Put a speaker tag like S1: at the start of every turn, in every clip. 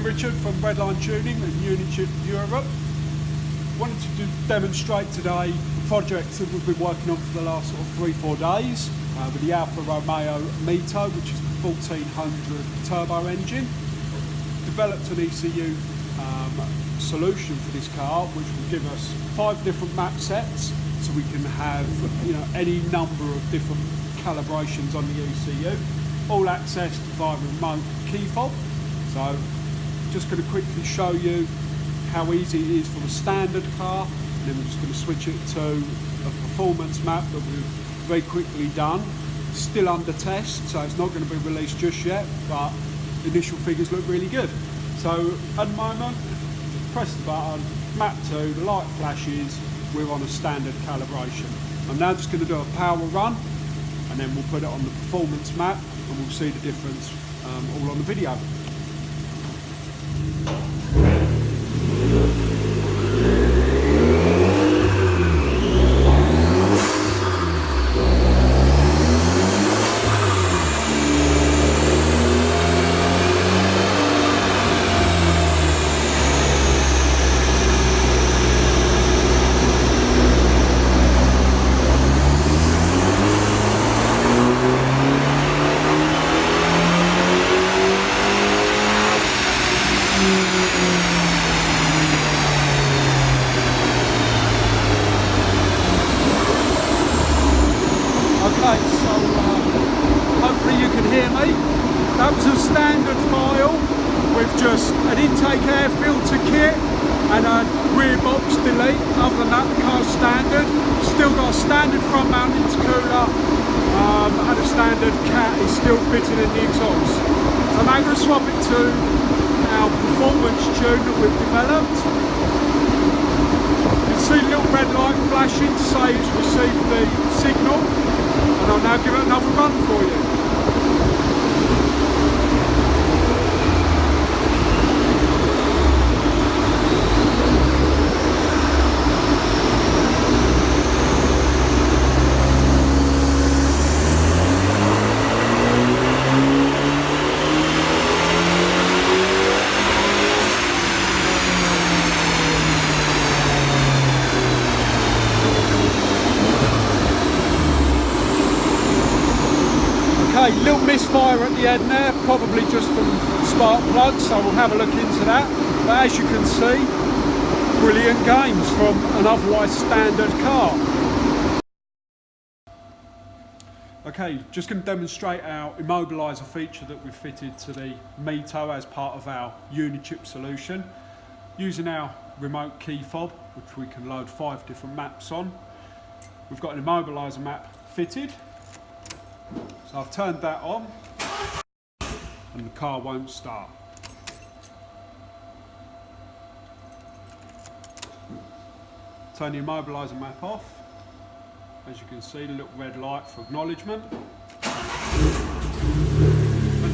S1: I'm Richard from Redline Tuning and Unichip Europe. Wanted to demonstrate today a project that we've been working on for the last sort of 3-4 days with the Alfa Romeo Mito, which is the 1400 turbo engine. Developed an ECU solution for this car, which will give us 5 different map sets, so we can have any number of different calibrations on the ECU, all accessed via remote key fob. So just going to quickly show you how easy it is from a standard car, and then we're just going to switch it to a performance map that we've very quickly done. Still under test, so it's not going to be released just yet, but the initial figures look really good. So at the moment, just press the button, map 2, the light flashes, we're on a standard calibration. I'm now just going to do a power run, and then we'll put it on the performance map, and we'll see the difference all on the video. Okay, so hopefully you can hear me. That was a standard file with just an intake air filter kit and a rear box delete. Other than that, the car's standard. Still got a standard front mount intercooler and a standard cat is still fitted in the exhaust. So I'm now going to swap it to our performance tune that we've developed. You can see a little red light flashing to say it's received the signal. And I'll now give it another run for you. Okay, little misfire at the end there, probably just from spark plugs, so we'll have a look into that. But as you can see, brilliant gains from an otherwise standard car. Okay, just going to demonstrate our immobiliser feature that we've fitted to the Mito as part of our Unichip solution. Using our remote key fob, which we can load 5 different maps on. We've got an immobiliser map fitted. So I've turned that on and the car won't start. Turn the immobiliser map off. As you can see, the little red light for acknowledgement. And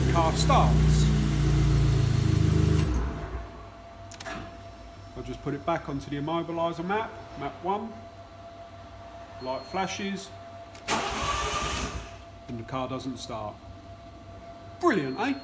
S1: the car starts. I'll just put it back onto the immobiliser map, map 1. Light flashes. And the car doesn't start. Brilliant, eh?